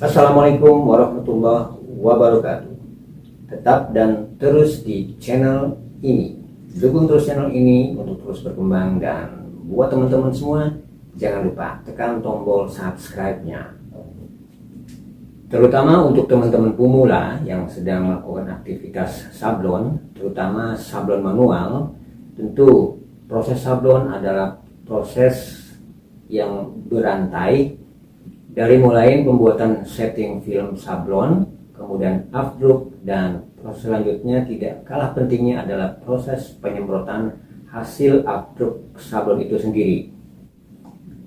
Assalamualaikum warahmatullahi wabarakatuh. Tetap dan terus di channel ini. Dukung terus channel ini untuk terus berkembang, dan buat teman-teman semua jangan lupa tekan tombol subscribe-nya. Terutama untuk teman-teman pemula yang sedang melakukan aktivitas sablon, terutama sablon manual. Tentu proses sablon adalah proses yang berantai, dari mulai pembuatan setting film sablon, kemudian afdruk, dan proses selanjutnya tidak kalah pentingnya adalah proses penyemprotan hasil afdruk sablon itu sendiri.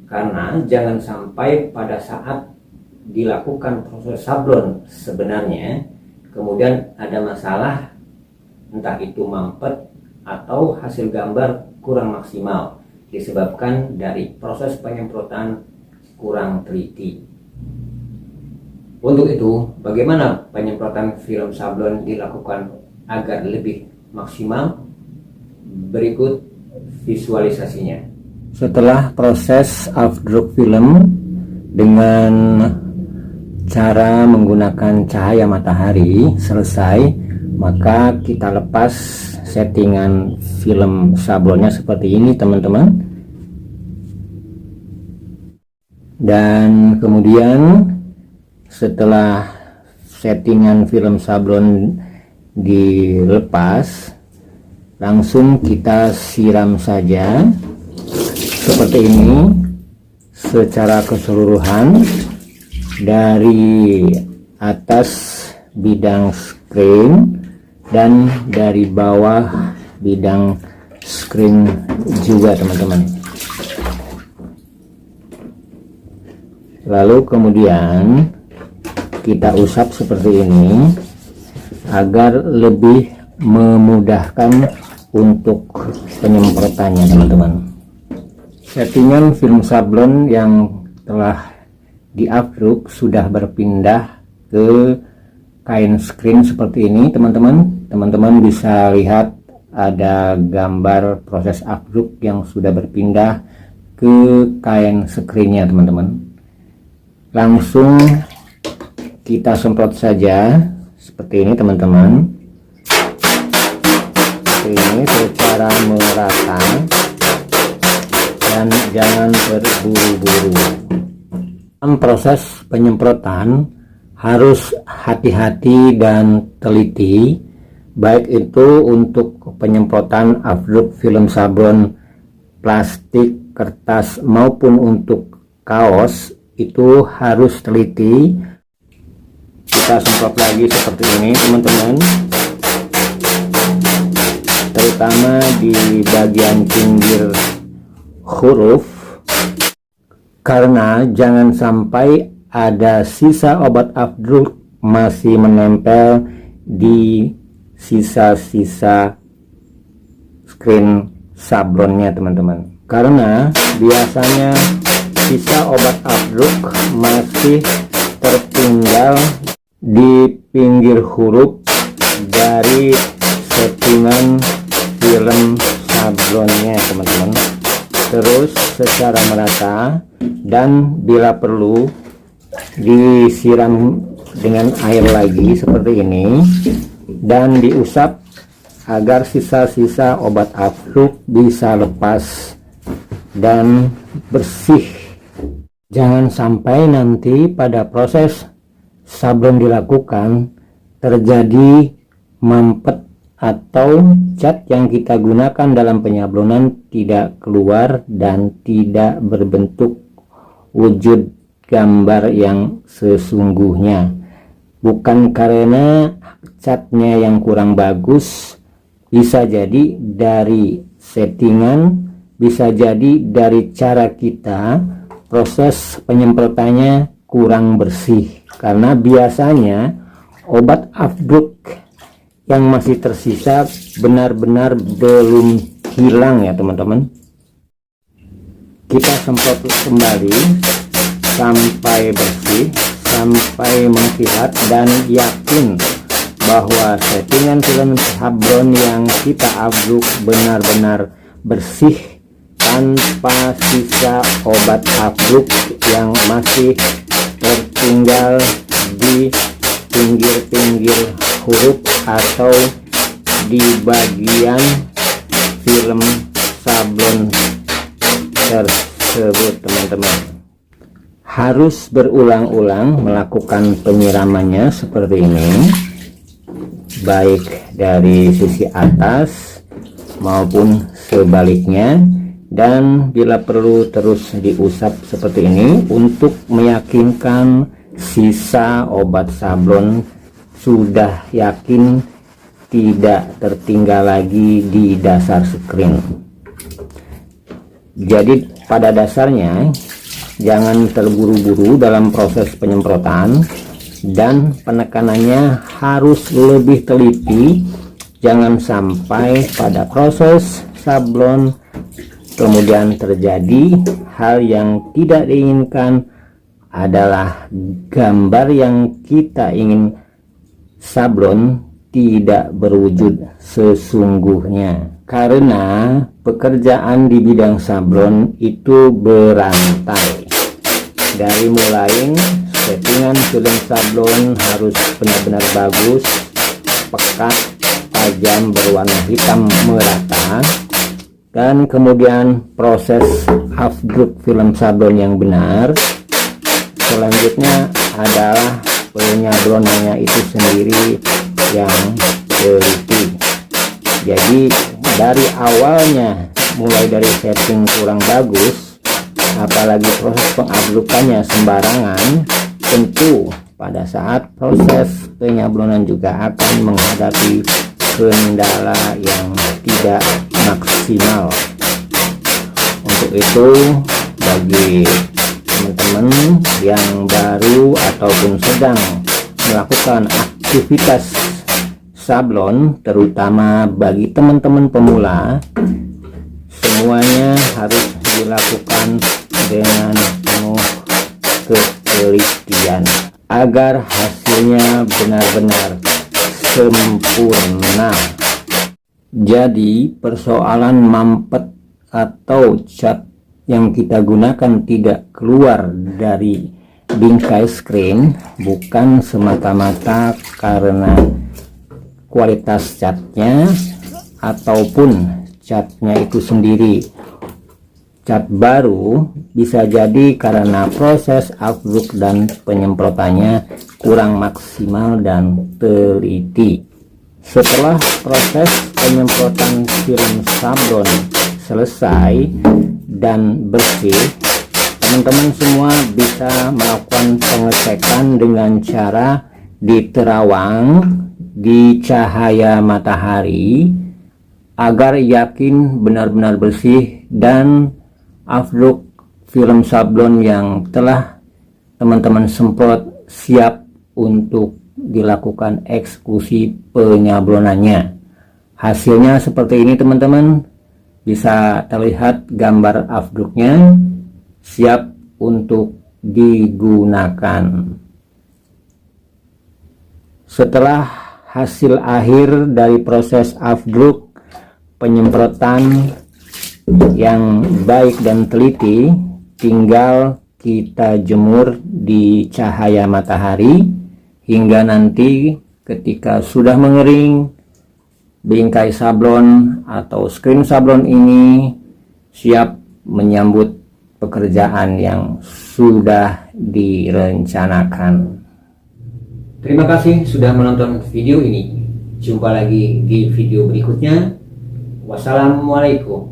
Karena jangan sampai pada saat dilakukan proses sablon sebenarnya kemudian ada masalah, entah itu mampet atau hasil gambar kurang maksimal disebabkan dari proses penyemprotan kurang teliti. Untuk itu, bagaimana penyemprotan film sablon dilakukan agar lebih maksimal? Berikut visualisasinya. Setelah proses afdruk film dengan cara menggunakan cahaya matahari selesai, maka kita lepas settingan film sablonnya seperti ini, teman-teman. Dan kemudian setelah settingan film sablon dilepas, langsung kita siram saja seperti ini secara keseluruhan dari atas bidang screen dan dari bawah bidang screen juga, teman-teman. Lalu kemudian kita usap seperti ini agar lebih memudahkan untuk penyemprotannya, teman-teman. Settingan film sablon yang telah diafdruk sudah berpindah ke kain screen seperti ini, teman-teman. Teman-teman bisa lihat ada gambar proses afdruk yang sudah berpindah ke kain screennya, teman-teman. Langsung kita semprot saja seperti ini, teman-teman. Ini secara merata dan jangan terburu-buru. Dalam proses penyemprotan harus hati-hati dan teliti, baik itu untuk penyemprotan afdruk film sablon plastik, kertas maupun untuk kaos. Itu harus teliti. Kita semprot lagi seperti ini, teman-teman, terutama di bagian pinggir huruf, karena jangan sampai ada sisa obat afdruk masih menempel di sisa-sisa screen sablonnya, teman-teman. Karena biasanya sisa obat afdruk masih tertinggal di pinggir huruf dari settingan film sablonnya, teman-teman. Terus secara merata, dan bila perlu disiram dengan air lagi seperti ini dan diusap agar sisa-sisa obat afdruk bisa lepas dan bersih. Jangan sampai nanti pada proses sablon dilakukan terjadi mampet atau cat yang kita gunakan dalam penyablonan tidak keluar dan tidak berbentuk wujud gambar yang sesungguhnya. Bukan karena catnya yang kurang bagus, bisa jadi dari settingan, bisa jadi dari cara kita proses penyemprotannya kurang bersih, karena biasanya obat afdruk yang masih tersisa benar-benar belum hilang, ya, teman-teman. Kita semprot kembali sampai bersih, sampai mengkilat, dan yakin bahwa settingan film sablon yang kita afdruk benar-benar bersih tanpa sisa obat afdruk yang masih tertinggal tinggal di pinggir-pinggir huruf atau di bagian film sablon tersebut teman-teman. Harus berulang-ulang melakukan penyiramannya seperti ini, baik dari sisi atas maupun sebaliknya, dan bila perlu terus diusap seperti ini untuk meyakinkan sisa obat sablon sudah yakin tidak tertinggal lagi di dasar screen. Jadi pada dasarnya jangan terburu-buru dalam proses penyemprotan, dan penekanannya harus lebih teliti. Jangan sampai pada proses sablon kemudian terjadi hal yang tidak diinginkan, adalah gambar yang kita ingin sablon tidak berwujud sesungguhnya. Karena pekerjaan di bidang sablon itu berantai. Dari mulai settingan film sablon harus benar-benar bagus, pekat, tajam, berwarna hitam merata, dan kemudian proses afdruk film sablon yang benar. Selanjutnya adalah penyablonannya itu sendiri yang teliti. Jadi dari awalnya, mulai dari setting kurang bagus, apalagi proses pengablukannya sembarangan, tentu pada saat proses penyablonan juga akan menghadapi kendala yang tidak maksimal. Untuk itu, bagi teman-teman yang baru ataupun sedang melakukan aktivitas sablon, terutama bagi teman-teman pemula, semuanya harus dilakukan dengan penuh ketelitian agar hasilnya benar-benar sempurna. Jadi persoalan mampet atau cat yang kita gunakan tidak keluar dari bingkai screen bukan semata-mata karena kualitas catnya ataupun catnya itu sendiri cat baru, bisa jadi karena proses afdruk dan penyemprotannya kurang maksimal dan teliti. Setelah proses penyemprotan film sablon selesai dan bersih, teman-teman semua bisa melakukan pengecekan dengan cara diterawang di cahaya matahari agar yakin benar-benar bersih dan afdruk film sablon yang telah teman-teman semprot siap untuk dilakukan eksekusi penyablonannya. Hasilnya seperti ini teman-teman, bisa terlihat gambar afdruknya siap untuk digunakan. Setelah hasil akhir dari proses afdruk penyemprotan yang baik dan teliti, tinggal kita jemur di cahaya matahari hingga nanti ketika sudah mengering, bingkai sablon atau screen sablon ini siap menyambut pekerjaan yang sudah direncanakan. Terima kasih sudah menonton video ini. Jumpa lagi di video berikutnya. Wassalamualaikum.